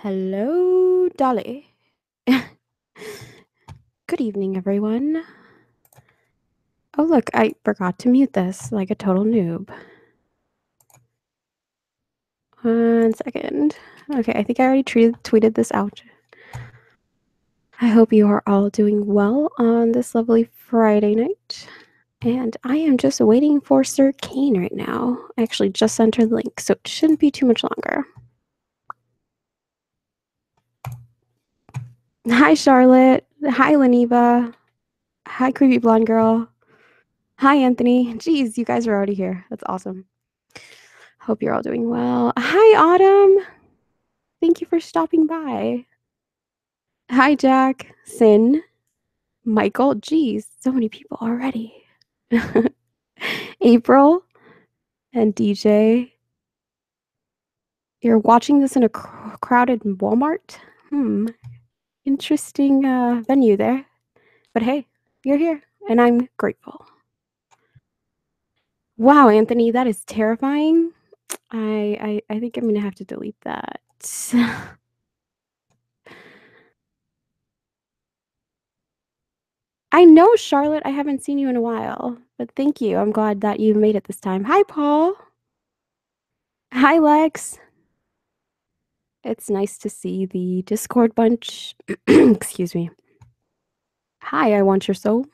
Hello, Dolly. Good evening, everyone. Oh, look, I forgot to mute this like a total noob. 1 second. Okay, I think I already tweeted this out. I hope you are all doing well on this lovely Friday night. And I am just waiting for Circane right now. I actually just sent her the link, so it shouldn't be too much longer. Hi, Charlotte. Hi, Leniva. Hi, Creepy Blonde Girl. Hi, Anthony. Jeez, you guys are already here. That's awesome. Hope you're all doing well. Hi, Autumn. Thank you for stopping by. Hi, Jack. Sin. Michael. Geez, so many people already. April and DJ. You're watching this in a crowded Walmart? Interesting venue there. But hey, you're here, and I'm grateful. Wow, Anthony, that is terrifying. I think I'm gonna have to delete that. I know, Charlotte, I haven't seen you in a while, but thank you. I'm glad that you made it this time. Hi, Paul. Hi, Lex. It's nice to see the Discord bunch. Excuse me. Hi, I want your soul.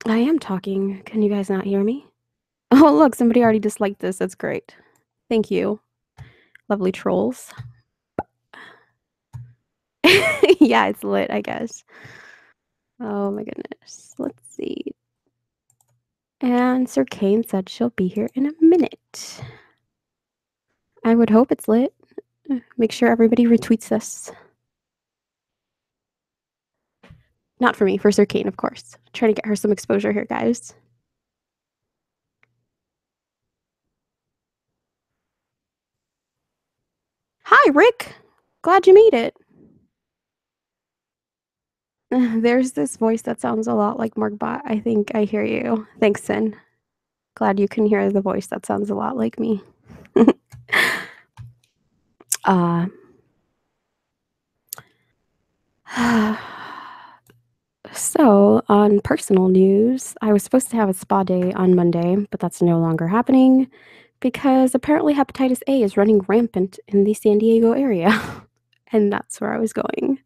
I am talking. Can you guys not hear me? Oh, look, somebody already disliked this. That's great. Thank you. Lovely trolls. Yeah, it's lit, I guess. Oh my goodness. Let's see. And Circane said she'll be here in a minute. I would hope it's lit. Make sure everybody retweets this. Not for me, for Circane, of course. Trying to get her some exposure here, guys. Hi, Rick. Glad you made it. There's this voice that sounds a lot like Margbot. I think I hear you. Thanks, Sin. Glad you can hear the voice that sounds a lot like me. So, on personal news, I was supposed to have a spa day on Monday, but that's no longer happening because apparently hepatitis A is running rampant in the San Diego area. And that's where I was going.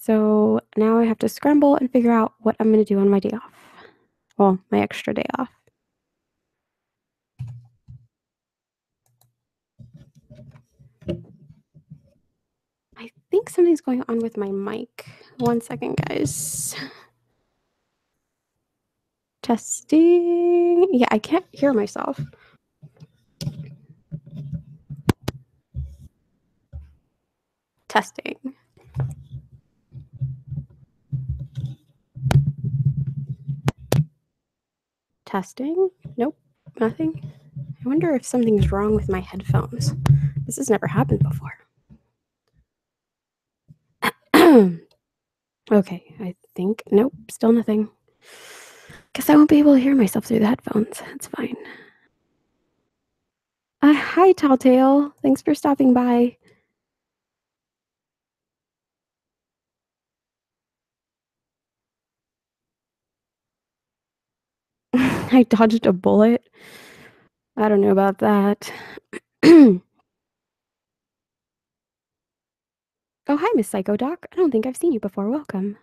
So now I have to scramble and figure out what I'm going to do on my day off. Well, my extra day off. I think something's going on with my mic. 1 second, guys. Testing. Yeah, I can't hear myself. Testing. Testing. Nope, nothing. I wonder if something's wrong with my headphones. This has never happened before. Okay, I think. Nope, still nothing. Guess I won't be able to hear myself through the headphones. That's fine. Hi, Telltale. Thanks for stopping by. I dodged a bullet. I don't know about that. Oh, hi, Miss Psycho Doc. I don't think I've seen you before. Welcome.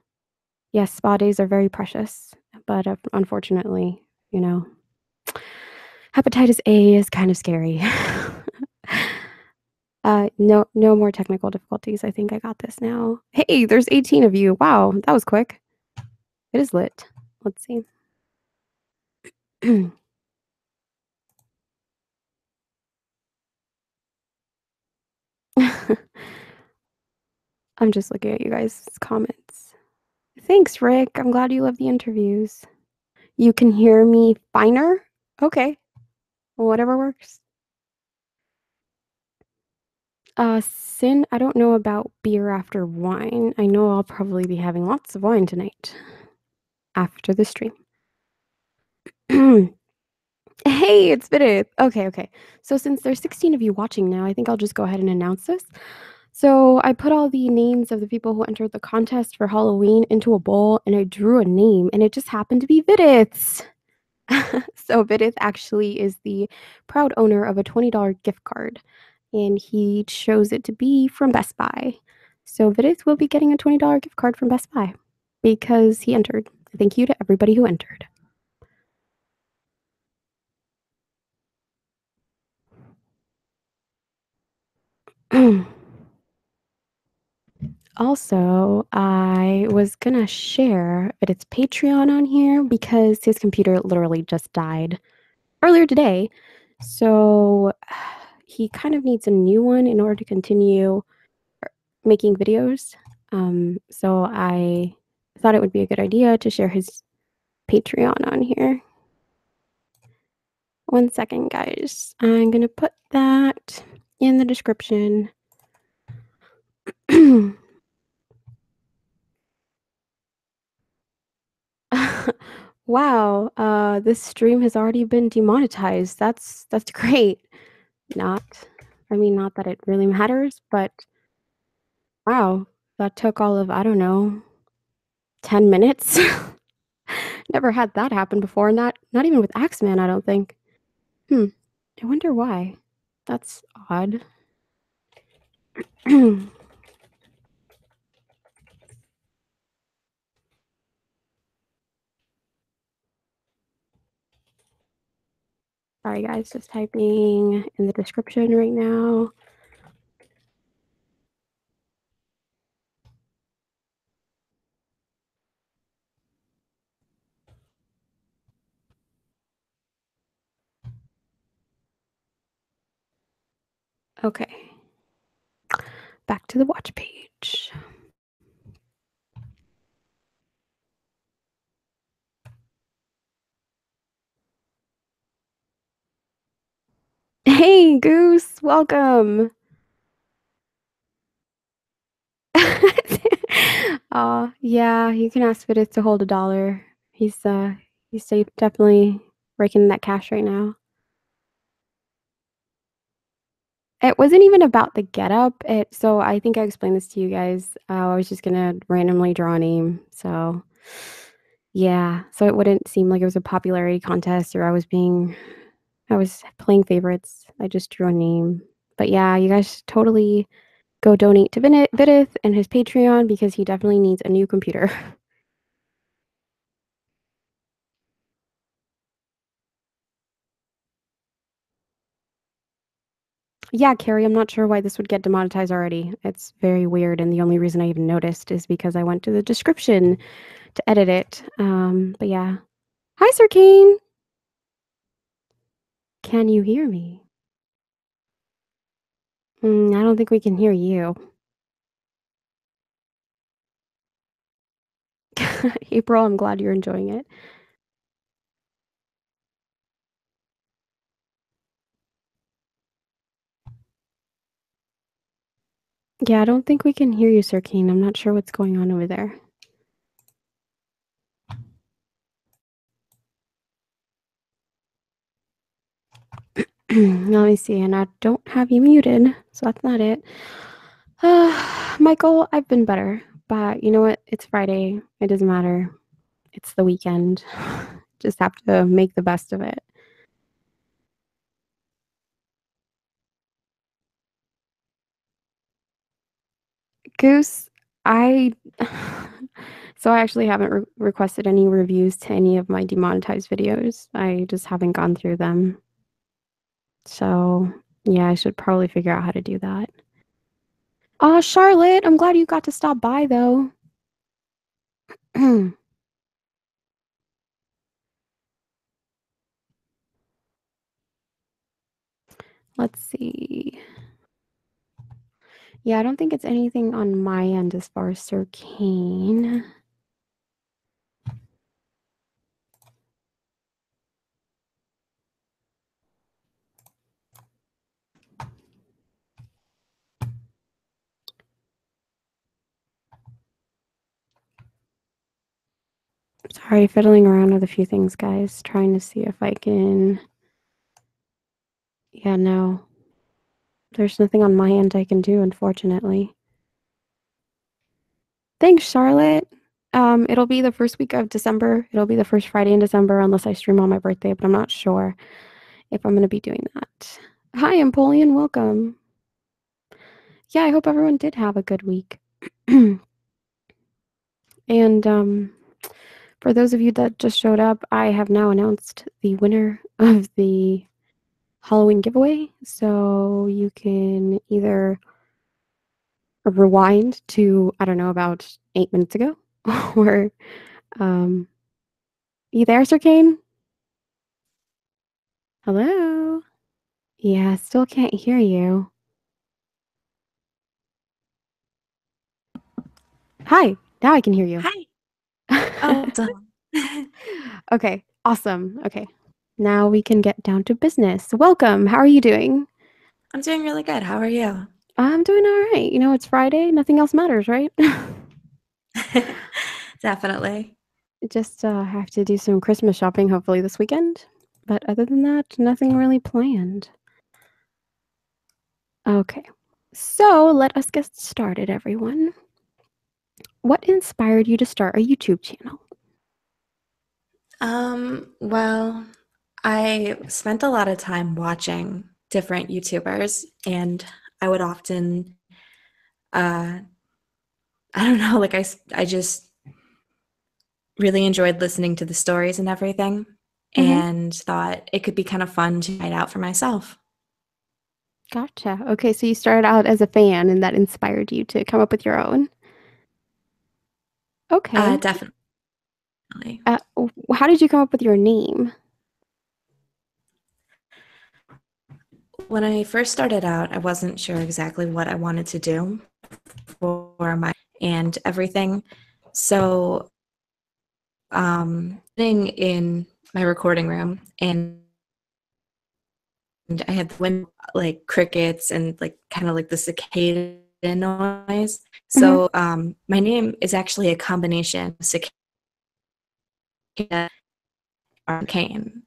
Yes, spa days are very precious, but unfortunately, you know, hepatitis A is kind of scary. No more technical difficulties. I think I got this now. Hey, there's 18 of you. Wow, that was quick. It is lit. Let's see. I'm just looking at you guys' comments. Thanks, Rick. I'm glad you love the interviews. You can hear me finer? Okay. Whatever works. Sin, I don't know about beer after wine. I know I'll probably be having lots of wine tonight. after the stream. Hey, it's Bidith. Okay. So since there's 16 of you watching now, I think I'll just go ahead and announce this. So I put all the names of the people who entered the contest for Halloween into a bowl, and I drew a name, and it just happened to be Vidith's. So Vidith actually is the proud owner of a $20 gift card, and he chose it to be from Best Buy. So Vidith will be getting a $20 gift card from Best Buy because he entered. Thank you to everybody who entered. Also, I was gonna share Vidith's Patreon on here because his computer literally just died earlier today. So he kind of needs a new one in order to continue making videos. So I thought it would be a good idea to share his Patreon on here. 1 second, guys. I'm gonna put that in the description. Wow, this stream has already been demonetized. That's great. Not that it really matters, but wow, that took all of, I don't know, 10 minutes. Never had that happen before, not even with Axeman, I don't think. I wonder why. That's odd. Sorry, guys, just typing in the description right now. Okay. Back to the watch page. Hey, Goose, welcome. Yeah, you can ask Vidith to hold $1. He's definitely raking in that cash right now. It wasn't even about the getup. So I think I explained this to you guys. I was just gonna randomly draw a name. So yeah, so it wouldn't seem like it was a popularity contest or I was playing favorites. I just drew a name. But yeah, you guys should totally go donate to Vidith and his Patreon because he definitely needs a new computer. Yeah, Carrie, I'm not sure why this would get demonetized already. It's very weird, and the only reason I even noticed is because I went to the description to edit it. But yeah. Hi, Circane! Can you hear me? I don't think we can hear you. April, I'm glad you're enjoying it. Yeah, I don't think we can hear you, Circane. I'm not sure what's going on over there. Let me see, and I don't have you muted, so that's not it. Michael, I've been better, but you know what? It's Friday. It doesn't matter. It's the weekend. Just have to make the best of it. Goose, I so I actually haven't requested any reviews to any of my demonetized videos. I just haven't gone through them. So, yeah, I should probably figure out how to do that. Charlotte, I'm glad you got to stop by though. Let's see. Yeah, I don't think it's anything on my end as far as Circane. Sorry, fiddling around with a few things, guys. Trying to see if I can. Yeah, no. There's nothing on my end I can do, unfortunately. Thanks, Charlotte. It'll be the first week of December. It'll be the first Friday in December, unless I stream on my birthday, but I'm not sure if I'm going to be doing that. Hi, Empoleon. Welcome. Yeah, I hope everyone did have a good week. And for those of you that just showed up, I have now announced the winner of the Halloween giveaway. So you can either rewind to, I don't know, about 8 minutes ago, or you there, Circane? Hello? Yeah, still can't hear you. Hi, now I can hear you. Hi. Oh, done. Okay, awesome. Okay, now we can get down to business. Welcome. How are you doing? I'm doing really good. How are you? I'm doing all right. You know, it's Friday. Nothing else matters, right? Definitely. Just have to do some Christmas shopping hopefully this weekend. But other than that, nothing really planned. Okay, so let us get started, everyone. What inspired you to start a YouTube channel? Well, I spent a lot of time watching different YouTubers, and I would often, uh, I don't know, I just really enjoyed listening to the stories and everything, Mm-hmm. and thought it could be kind of fun to try it out for myself. Gotcha. Okay, so you started out as a fan and that inspired you to come up with your own. Okay. Definitely. How did you come up with your name? When I first started out, I wasn't sure exactly what I wanted to do for my and everything. So, sitting in my recording room, and I had the wind, like crickets and like kind of like the cicada noise. Mm-hmm. So, my name is actually a combination of cicada and arcane.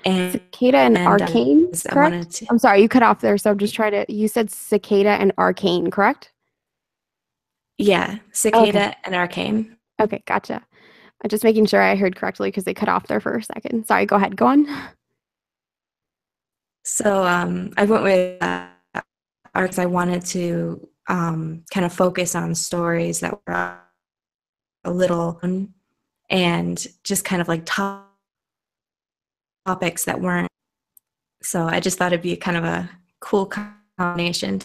And, Cicada and and Arcane, I correct? wanted to, I'm sorry, you cut off there, so I'm just trying to. You said Cicada and Arcane, correct? yeah, Okay. cicada and arcane. Okay, gotcha. I'm just making sure I heard correctly because they cut off there for a second. Sorry, go ahead. Go on. So, I went with arcs. I wanted to kind of focus on stories that were a little and just kind of like topics that weren't. So I just thought it'd be kind of a cool combination.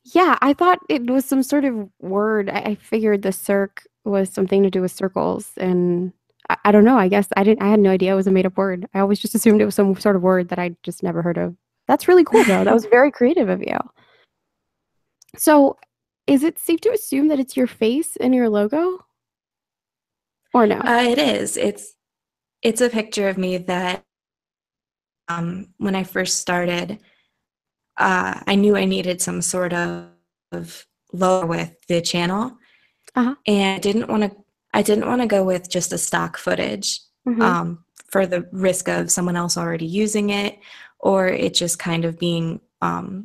Yeah, I thought it was some sort of word. I figured the circ was something to do with circles, and I don't know. I guess I didn't. I had no idea it was a made up word. I always just assumed it was some sort of word that I just never heard of. That's really cool, though. That was very creative of you. So, is it safe to assume that it's your face in your logo, or no? It is. It's a picture of me that when I first started, I knew I needed some sort of logo with the channel, Uh-huh. and I didn't want to go with just a stock footage Mm-hmm. for the risk of someone else already using it, or it just kind of being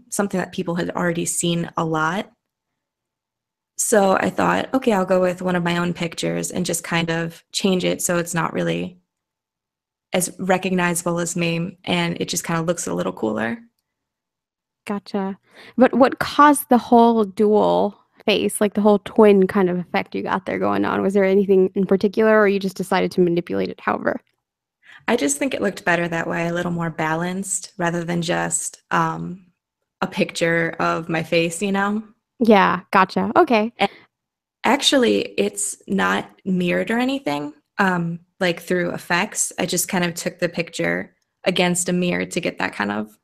something that people had already seen a lot. So I thought, okay, I'll go with one of my own pictures and just kind of change it so it's not really as recognizable as me, and it just kind of looks a little cooler. Gotcha. But what caused the whole dual face, like the whole twin kind of effect you got there going on? Was there anything in particular, or you just decided to manipulate it however? I just think it looked better that way, a little more balanced rather than just a picture of my face, you know? Yeah, gotcha. Okay. And actually, it's not mirrored or anything, like through effects. I just kind of took the picture against a mirror to get that kind of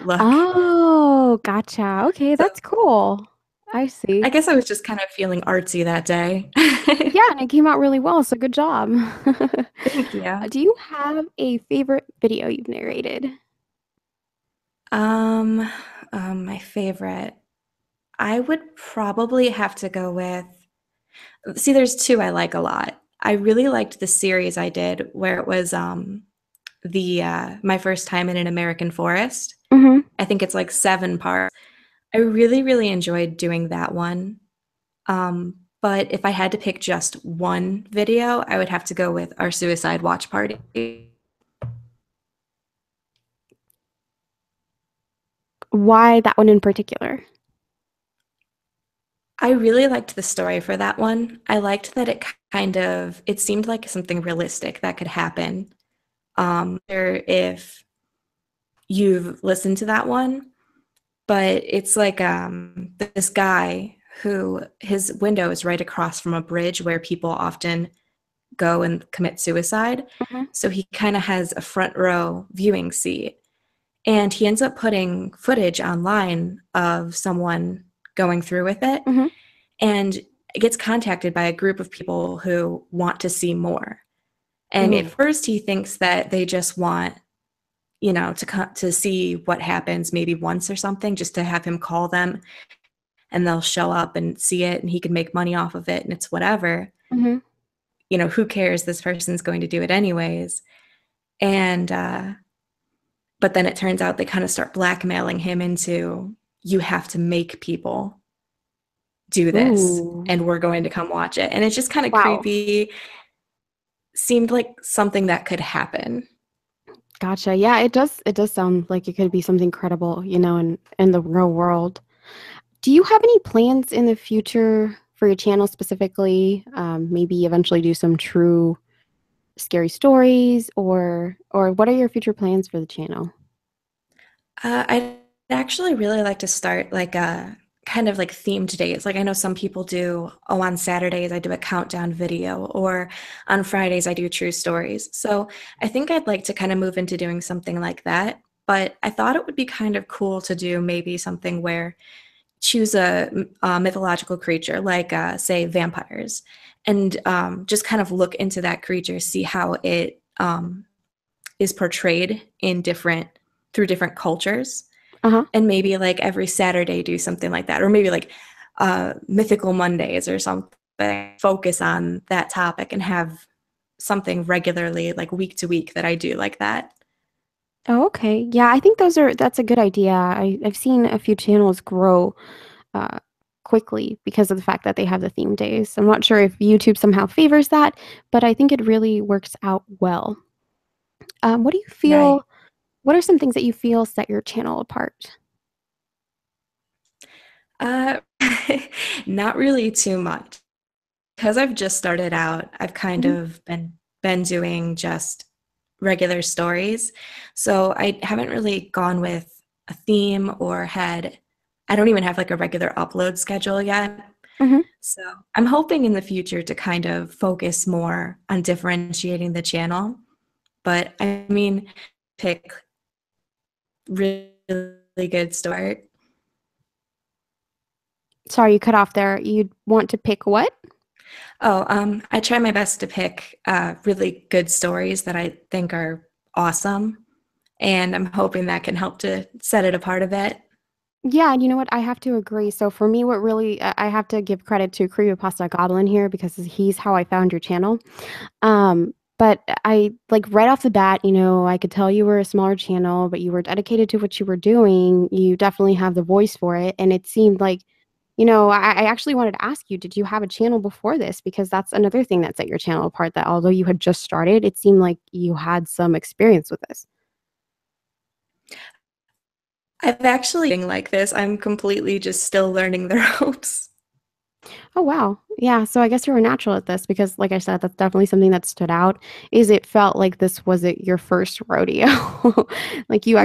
look. Oh, gotcha. Okay, So that's cool. I I see. guess I was just kind of feeling artsy that day. Yeah, and it came out really well, so good job. Thank you. Do you have a favorite video you've narrated? Um, my favorite. I would probably have to go with. See, there's two I like a lot. I really liked the series I did where it was the my first time in an American forest. Mhm. I think it's like 7 parts. I really, really enjoyed doing that one. But if I had to pick just one video, I would have to go with our suicide watch party. Why that one in particular? I really liked the story for that one. I liked that it seemed like something realistic that could happen. Or if you've listened to that one, but it's like this guy who his window is right across from a bridge where people often go and commit suicide. Mhm. So he kind of has a front row viewing seat. And he ends up putting footage online of someone going through with it Mhm. and gets contacted by a group of people who want to see more. And at Ooh. first he thinks that they just want, to see what happens maybe once or something, just to have him call them and they'll show up and see it and he can make money off of it and it's whatever. Mhm. Who cares? This person's going to do it anyways. And but then it turns out they kind of start blackmailing him into, you have to make people do this Ooh. and we're going to come watch it. And it's just kind of Wow. creepy. Seemed like something that could happen. Gotcha. Yeah, it does sound like it could be something credible, in the real world. Do you have any plans in the future for your channel specifically? Maybe eventually do some true scary stories, or what are your future plans for the channel? I'd actually really like to start like a kind of like themed days. Like I know some people do, oh, on Saturdays I do a countdown video, or on Fridays I do true stories. So I think I'd like to kind of move into doing something like that. But I thought it would be kind of cool to do maybe something where choose a mythological creature, like say vampires, and just kind of look into that creature, see how it is portrayed in different through different cultures, Uh-huh. and maybe like every Saturday do something like that, or maybe like mythical Mondays or something. Focus on that topic and have something regularly, like week to week, that I do like that. Oh, okay. Yeah, I think that's a good idea. I've seen a few channels grow uh, quickly because of the fact that they have the theme days. I'm not sure if YouTube somehow favors that, but I think it really works out well. What do you Right. feel? What are some things that you feel set your channel apart? Uh, Not really too much. Because I've just started out, I've kind Mhm. of been doing just regular stories. So I haven't really gone with a theme or I don't even have like a regular upload schedule yet. Mhm. So I'm hoping in the future to kind of focus more on differentiating the channel. But I mean, pick really good start. Sorry, you cut off there. You'd want to pick what? Oh, I try my best to pick really good stories that I think are awesome, and I'm hoping that can help to set it apart a bit. Yeah, and you know what? I have to agree. So for me, what really I have to give credit to Creepypasta Goblin here because he's how I found your channel. But I like right off the bat, I could tell you were a smaller channel, but you were dedicated to what you were doing. You definitely have the voice for it. And it seemed like, I actually wanted to ask you, did you have a channel before this? Because that's another thing that set your channel apart, that although you had just started, it seemed like you had some experience with this. I've actually been like this. I'm completely just still learning the ropes. Oh, wow. Yeah, so I guess you were natural at this because, like I said, that's definitely something that stood out, is it felt like this wasn't your first rodeo. Like, you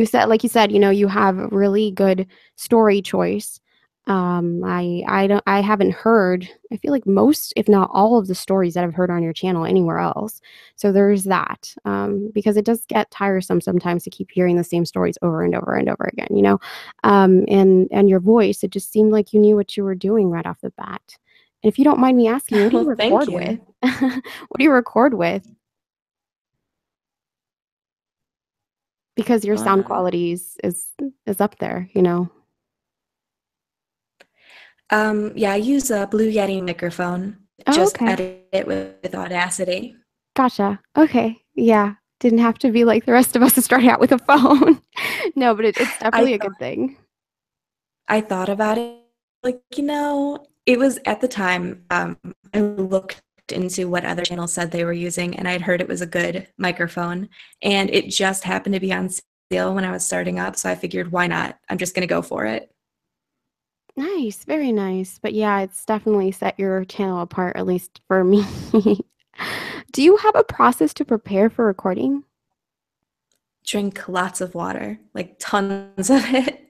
said, you have really good story choice. I haven't heard, I feel like most, if not all of the stories that I've heard on your channel anywhere else. So there's that, because it does get tiresome sometimes to keep hearing the same stories over and over and over again, and your voice, it just seemed like you knew what you were doing right off the bat. And if you don't mind me asking, what do you Well, thank record you. with? What do you record with? Because your sound Uh, quality is up there. Yeah, I use a Blue Yeti microphone. Oh, Just okay. edit it with Audacity. Gotcha. Okay. Yeah. Didn't have to be like the rest of us to start out with a phone. No, but it's I definitely a thought good thing. I thought about it, like, it was at the time, I looked into what other channels said they were using, and I'd heard it was a good microphone, and it just happened to be on sale when I was starting up, so I figured, why not? I'm just gonna go for it. Nice, very nice. But yeah, it's definitely set your channel apart, at least for me. Do you have a process to prepare for recording? Drink lots of water, like tons of it.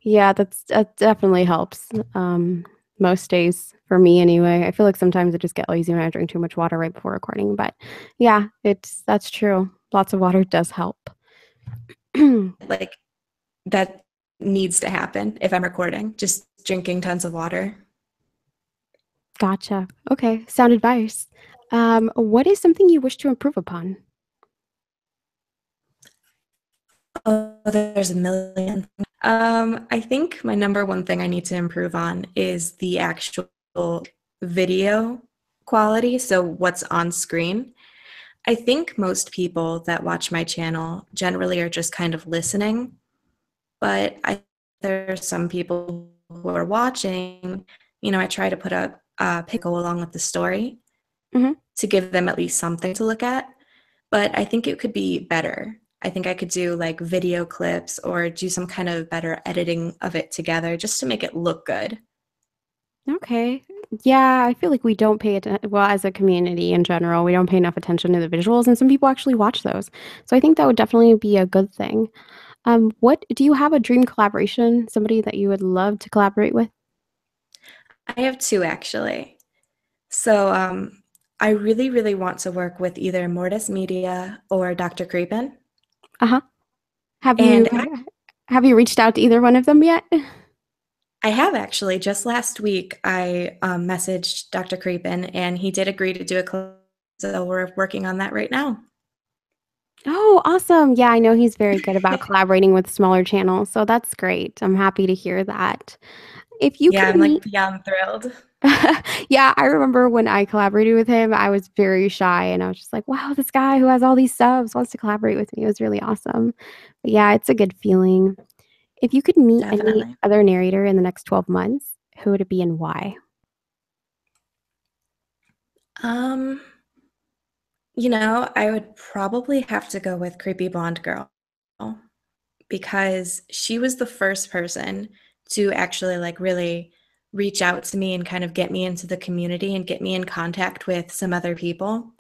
Yeah, that definitely helps. Most days for me anyway. I feel like sometimes I just get lazy when I drink too much water right before recording, but yeah, that's true. Lots of water does help. Like, that needs to happen if I'm recording, just drinking tons of water. Gotcha. Okay, sound advice. What is something you wish to improve upon? Oh, there's a million. I think my number one thing I need to improve on is the actual video quality, so what's on screen. I think most people that watch my channel generally are just kind of listening, but there are some people who are watching. I try to put a pickle along with the story Hmm. to give them at least something to look at. But I think it could be better. I think I could do like video clips or do some kind of better editing of it together just to make it look good. Okay. Yeah, I feel like we don't pay attention, well, as a community in general, we don't pay enough attention to the visuals, and some people actually watch those. So I think that would definitely be a good thing. What do you have a dream collaboration? Somebody that you would love to collaborate with? I have two actually. So I really, really want to work with either Mortis Media or Dr. Creepin. Uh-huh. Have you And have you reached out to either one of them yet? I have actually just last week I messaged Dr. Creepin and he did agree to do a collab. So we're working on that right now. Oh, awesome. Yeah, I know he's very good about collaborating with smaller channels, so that's great. I'm happy to hear that. If you Yeah, could I'm like meet beyond thrilled. Yeah, I remember when I collaborated with him, I was very shy and I was just like, wow, this guy who has all these subs wants to collaborate with me. It was really awesome. But yeah, it's a good feeling. If you could meet any Definitely. other narrator in the next 12 months, who would it be and why? Um, I would probably have to go with Creepy Blonde Girl because she was the first person to actually like really reach out to me and kind of get me into the community and get me in contact with some other people.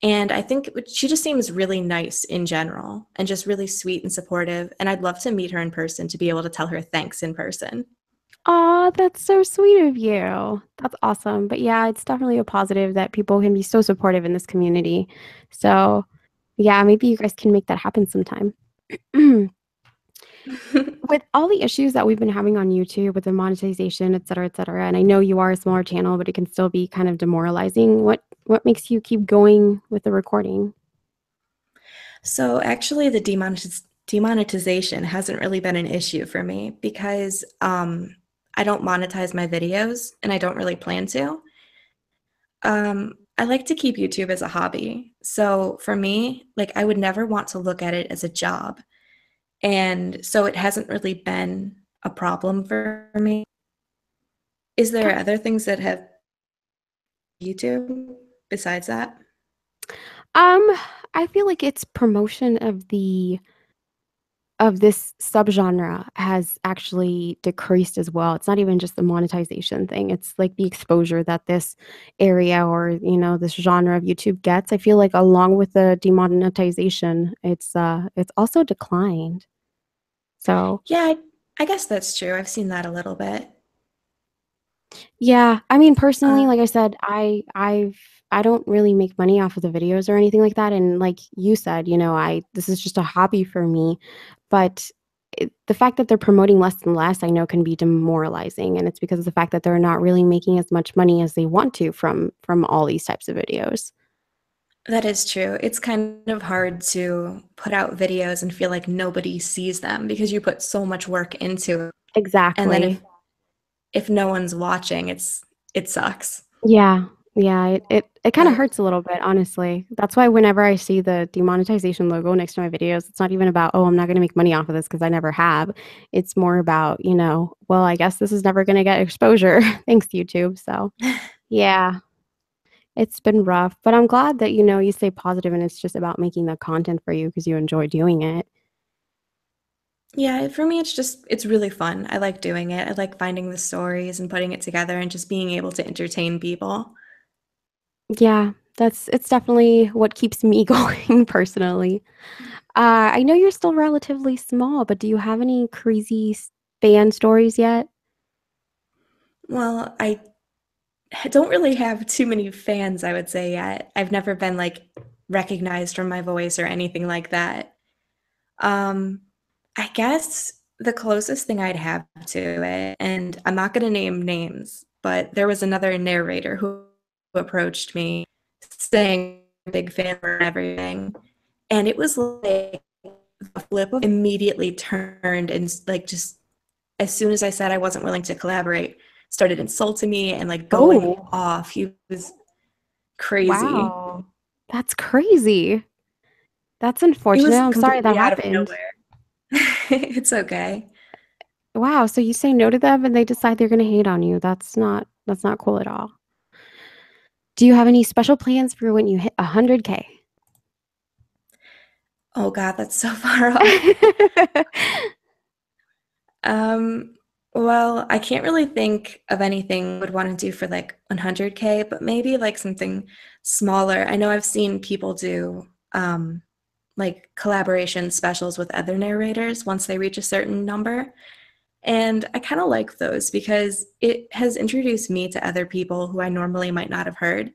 And I think she just seems really nice in general and just really sweet and supportive. And I'd love to meet her in person to be able to tell her thanks in person. Aw, that's so sweet of you. That's awesome. But yeah, it's definitely a positive that people can be so supportive in this community. So yeah, maybe you guys can make that happen sometime. With all the issues that we've been having on YouTube with the monetization, et cetera, and I know you are a smaller channel, but it can still be kind of demoralizing. What makes you keep going with the recording? So actually, the demonetization hasn't really been an issue for me because I don't monetize my videos and I don't really plan to. I like to keep YouTube as a hobby. So for me, like I would never want to look at it as a job. And so it hasn't really been a problem for me. Is there other things that have YouTube besides that? Um, I feel like its promotion of this subgenre has actually decreased as well. It's not even just the monetization thing. It's like the exposure that this area or, this genre of YouTube gets. I feel like along with the demonetization, it's also declined. So, Yeah, I guess that's true. I've seen that a little bit. yeah, I mean, personally, Uh, like I said, I don't really make money off of the videos or anything like that. And like you said, I this is just a hobby for me. But the fact that they're promoting less and less, I know can be demoralizing, and it's because of the fact that they're not really making as much money as they want to from all these types of videos. that is true. It's kind of hard to put out videos and feel like nobody sees them because you put so much work into it. And then if Exactly. if no one's watching, it sucks. Yeah. Yeah, it kinda But hurts a little bit, honestly. That's why whenever I see the demonetization logo next to my videos, it's not even about, "Oh, I'm not gonna make money off of this because I never have." It's more about, "Well, I guess this is never gonna get exposure. Thanks, YouTube." So, yeah, it's been rough, but I'm glad that, you stay positive and it's just about making the content for you because you enjoy doing it. yeah, for me, it's really fun. I like doing it. I like finding the stories and putting it together and just being able to entertain people. Yeah, it's definitely what keeps me going personally. I know you're still relatively small, but do you have any crazy fan stories yet? Well, I don't really have too many fans, I would say, yet. I've never been like recognized from my voice or anything like that. Um, I guess the closest thing I'd have to it, and I'm not going to name names, but there was another narrator who approached me saying a big fan and everything. And it was like the flip of immediately turned and like just as soon as I said I wasn't willing to collaborate, started insulting me and like going Oh, off. He was crazy. wow. That's crazy. That's It unfortunate. was I'm sorry that completely out of happened. nowhere. It's okay. Wow, so you say no to them and they decide they're gonna hate on you. That's not cool at all. Do you have any special plans for when you hit 100K? Oh God, that's so far off. Um, well, I can't really think of anything I would want to do for like 100K, but maybe like something smaller. I know I've seen people do like collaboration specials with other narrators once they reach a certain number. And I kind of like those because it has introduced me to other people who I normally might not have heard.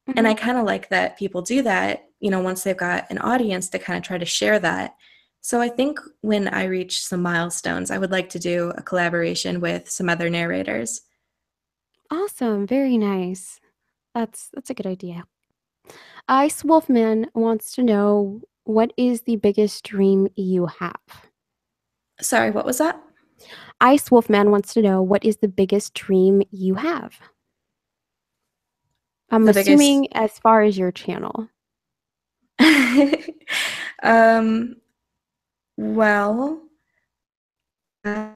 And Mhm. I kind of like that people do that, once they've got an audience to kind of try to share that. So I think when I reach some milestones, I would like to do a collaboration with some other narrators. Awesome, very nice. That's a good idea. Ice Wolfman wants to know what is the biggest dream you have? Sorry, what was that? Ice Wolfman wants to know what is the biggest dream you have? I'm The biggest. assuming as far as your channel. um, well, uh,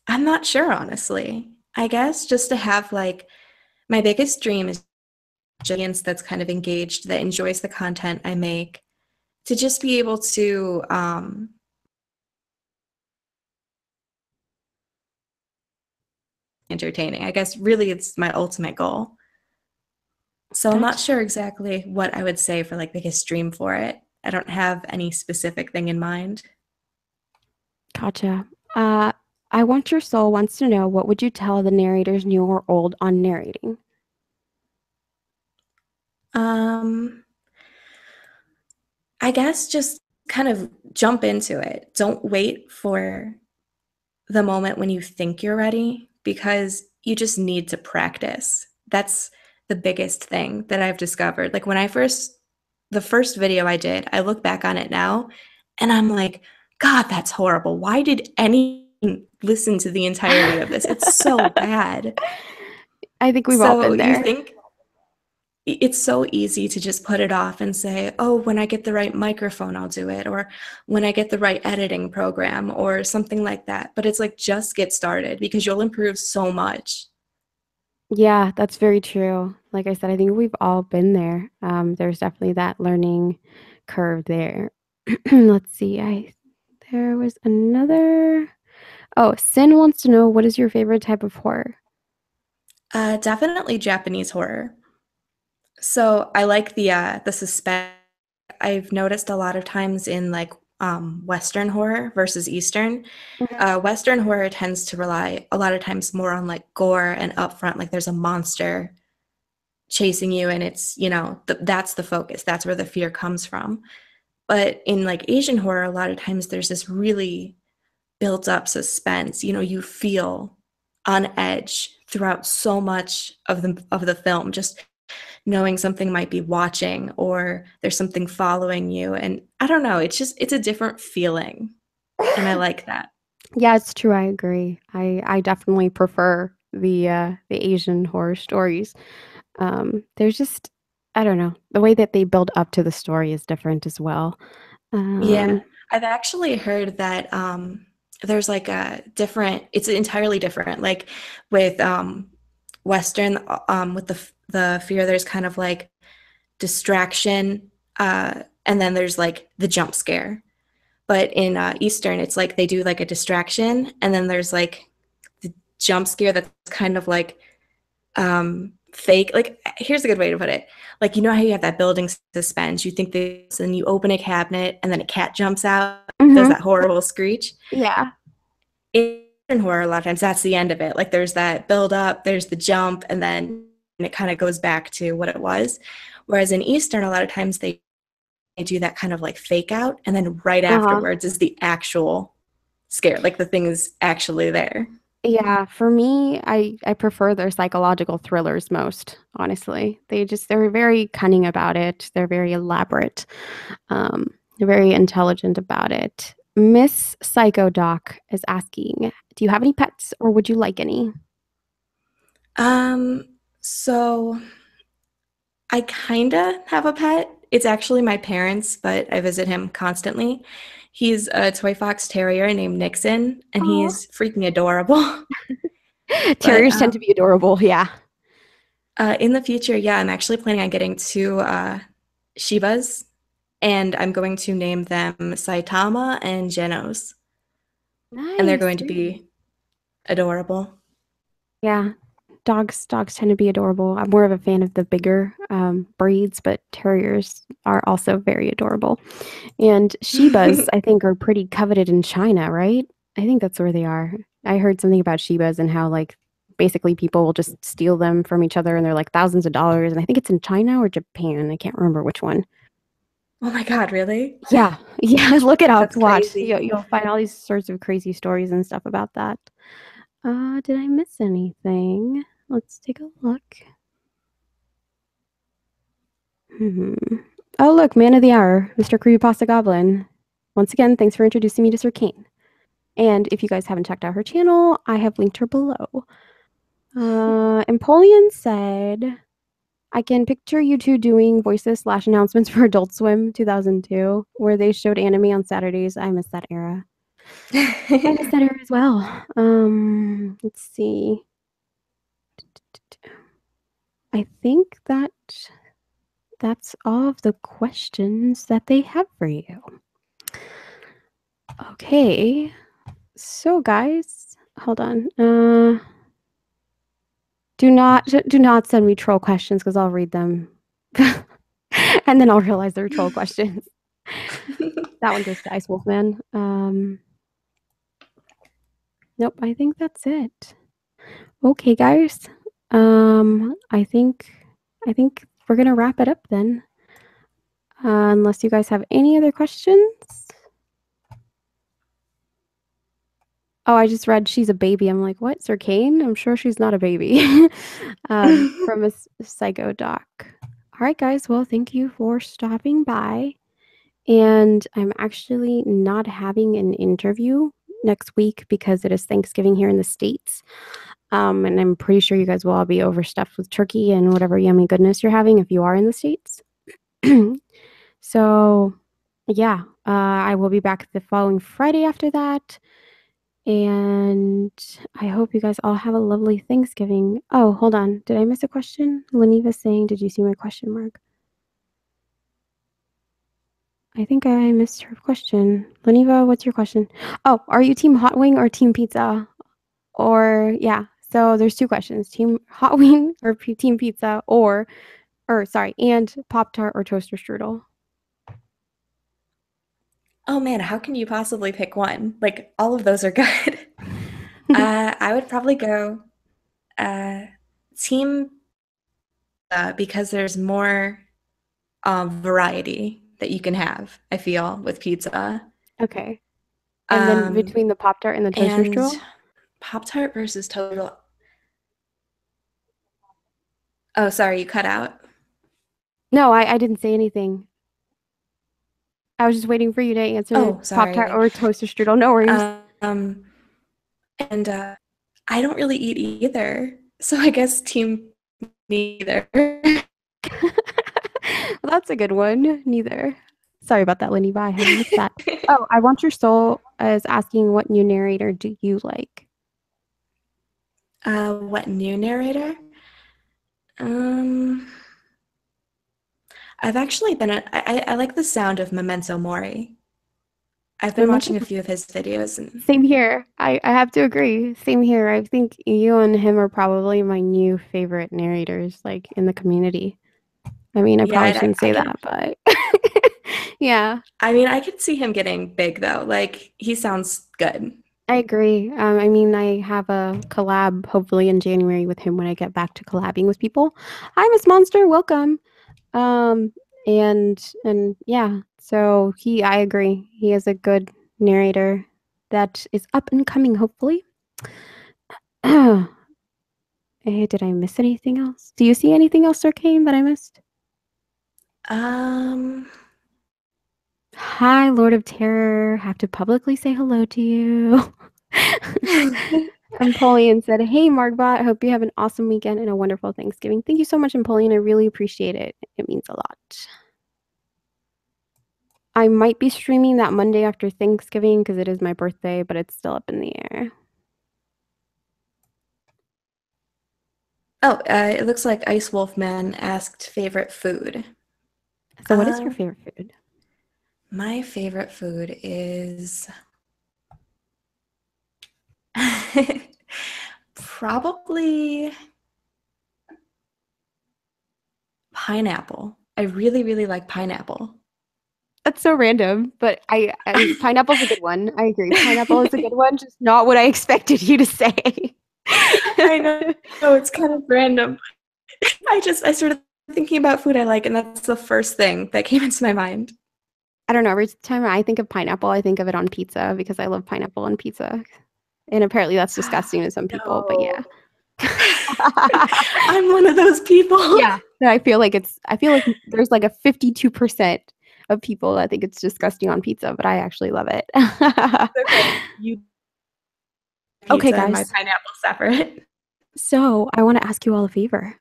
I'm not sure, honestly. I guess just to have like my biggest dream is an audience that's kind of engaged, that enjoys the content I make, to just be able to entertaining. I guess really it's my ultimate goal. So I'm not Gotcha. sure exactly what I would say for like biggest dream for it. I don't have any specific thing in mind. Gotcha. Uh, I Want Your Soul wants to know what would you tell the narrators new or old on narrating? Um, I guess just kind of jump into it. Don't wait for the moment when you think you're ready because you just need to practice. That's the biggest thing that I've discovered. Like the first video I did, I look back on it now and I'm like, God, that's horrible. Why did anyone listen to the entirety of this? It's so bad. I think we've all So been you there. think it's so easy to just put it off and say, oh, when I get the right microphone, I'll do it, or when I get the right editing program, or something like that. But it's like, just get started because you'll improve so much. Yeah, that's very true. Like I said, I think we've all been there. There's definitely that learning curve there. Let's see. I There was another. Oh, Sin wants to know what is your favorite type of horror? Definitely Japanese horror. So I like the suspense. I've noticed a lot of times in like Western horror versus Eastern. Mhm. Western horror tends to rely a lot of times more on like gore and upfront, like there's a monster chasing you and it's that's the focus, that's where the fear comes from. But in like Asian horror, a lot of times there's this really built up suspense. You feel on edge throughout so much of the film, just knowing something might be watching or there's something following you. And I don't know, it's a different feeling and I like that. Yeah, it's true, I agree. I definitely prefer the Asian horror stories. There's just I don't know, the way that they build up to the story is different as well. Yeah, Um, I've actually heard that there's like a different, it's entirely different. Like with Western, with the fear, there's kind of like distraction, and then there's like the jump scare. But in Eastern, it's like they do like a distraction, and then there's like the jump scare that's kind of like fake. Like, here's a good way to put it. Like, you know how you have that building suspense, you think this, and you open a cabinet, and then a cat jumps out, does mhm, that horrible screech. yeah, In horror, a lot of times that's the end of it. Like, there's that build up, there's the jump, and then it kind of goes back to what it was. Whereas in Eastern, a lot of times they do that kind of like fake out, and then right uh-huh. afterwards is the actual scare. Like, the thing is actually there. Yeah, for me, I prefer their psychological thrillers most, honestly. They're very cunning about it. They're very elaborate. They're very intelligent about it. Miss Psycho Doc is asking, do you have any pets or would you like any? So I kinda have a pet. It's actually my parents, but I visit him constantly. He's a toy fox terrier named Nixon, and Oh, he's freaking adorable. But terriers tend to be adorable. Yeah. in the future, yeah, I'm actually planning on getting two Shibas, and I'm going to name them Saitama and Genos, and they're Nice. going to Really? be adorable. Yeah. Dogs tend to be adorable. I'm more of a fan of the bigger breeds, but terriers are also very adorable. And Shibas, I think, are pretty coveted in China, right? I think that's where they are. I heard something about Shibas and how, like, basically people will just steal them from each other and they're like thousands of dollars. And I think it's in China or Japan. I can't remember which one. Oh my God, really? Yeah. Yeah. Look it up. That's Watch. crazy. You'll find all these sorts of crazy stories and stuff about that. Did I miss anything? Let's take a look. Hmm. Oh, look, man of the hour, Mr. Creepypasta Goblin. Once again, thanks for introducing me to Circane. And if you guys haven't checked out her channel, I have linked her below. Empoleon said, I can picture you two doing voices slash announcements for Adult Swim 2002, where they showed anime on Saturdays. I miss that era. I miss that era as well. Let's see. I think that's all of the questions that they have for you. Okay. So guys, hold on. Do not send me troll questions because I'll read them. And then I'll realize they're troll questions. That one goes to Ice Wolfman. Nope, I think that's it. Okay, guys. I think we're gonna wrap it up then. Unless you guys have any other questions. Oh, I just read she's a baby. I'm like, what? Circane? I'm sure she's not a baby. From a psycho doc. All right, guys. Well, thank you for stopping by. And I'm actually not having an interview next week because it is Thanksgiving here in the States. And I'm pretty sure you guys will all be overstuffed with turkey and whatever yummy goodness you're having if you are in the States. So, yeah, I will be back the following Friday after that. And I hope you guys all have a lovely Thanksgiving. Oh, hold on. Did I miss a question? Leniva's saying, did you see my question mark? I think I missed her question. Leniva, what's your question? Oh, are you team hot wing or team pizza? Or yeah, so there's two questions: team hot wing or team pizza, or sorry, and Pop Tart or toaster strudel. Oh man, how can you possibly pick one? Like, all of those are good. I would probably go uh, team because there's more variety that you can have, I feel, with pizza. Okay, and then Um, between the Pop Tart and the toaster and strudel. Pop-Tart versus Total. Oh, sorry, you cut out. No, I didn't say anything. I was just waiting for you to answer Oh, Pop Tart sorry. or toaster strudel. No worries. Um, And I don't really eat either. So I guess team neither. Well, that's a good one. Neither. Sorry about that, Lenny. Bye. I missed that. Oh, I Want Your Soul is asking what new narrator do you like? What new narrator? Um, I've actually been, I like the sound of Memento Mori. I've been Memento. watching a few of his videos and Same here. I have to agree. Same here. I think you and him are probably my new favorite narrators, like in the community. I mean, I yeah, probably shouldn't I say could, that, but yeah, I mean, I could see him getting big though. Like he sounds good. I agree. I mean, I have a collab hopefully in January with him when I get back to collabing with people. Hi, Miss Monster, welcome. Um, and yeah, so I agree. He is a good narrator that is up and coming, hopefully. Did I miss anything else? Do you see anything else, Circane, that I missed? Um, Hi, Lord of Terror. Have to publicly say hello to you. Empoleon said, "Hey, Margbot. Hope you have an awesome weekend and a wonderful Thanksgiving." Thank you so much, Empoleon. I really appreciate it. It means a lot. I might be streaming that Monday after Thanksgiving because it is my birthday, but it's still up in the air. oh, it looks like Ice Wolfman asked favorite food. So, what is your Um, favorite food? my favorite food is probably pineapple. I really, really like pineapple. That's so random, but pineapple's a good one. I agree. Pineapple is a good one, just not what I expected you to say. I know it's kind of random. I started thinking about food I like, and that's the first thing that came into my mind. I don't know. Every time I think of pineapple, I think of it on pizza because I love pineapple on pizza. And apparently that's disgusting to some people, but yeah. No. I'm one of those people. Yeah. I feel like there's like a 52% of people that think it's disgusting on pizza, but I actually love it. Okay, you Okay, pizza and my guys. pineapple separate. So I want to ask you all a favor.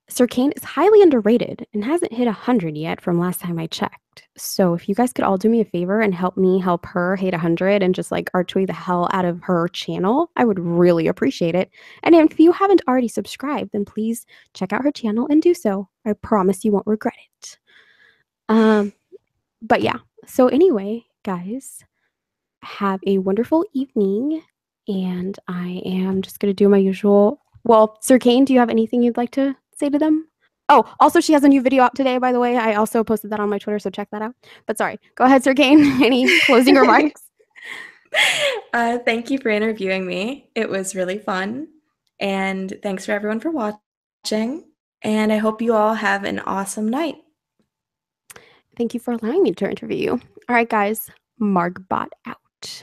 Circane is highly underrated and hasn't hit 100 yet from last time I checked. So if you guys could all do me a favor and help me help her hit 100 and just like archway the hell out of her channel, I would really appreciate it. And if you haven't already subscribed, then please check out her channel and do so. I promise you won't regret it. Um, but yeah. So anyway, guys, have a wonderful evening. And I am just gonna do my usual. Well, Circane, do you have anything you'd like to say to them? Oh, also, she has a new video out today, by the way. I also posted that on my Twitter, so check that out. But sorry, go ahead, Circane. Any closing remarks? Thank you for interviewing me. It was really fun. And thanks for everyone for watching. And I hope you all have an awesome night. Thank you for allowing me to interview you. All right, guys, Margbot out.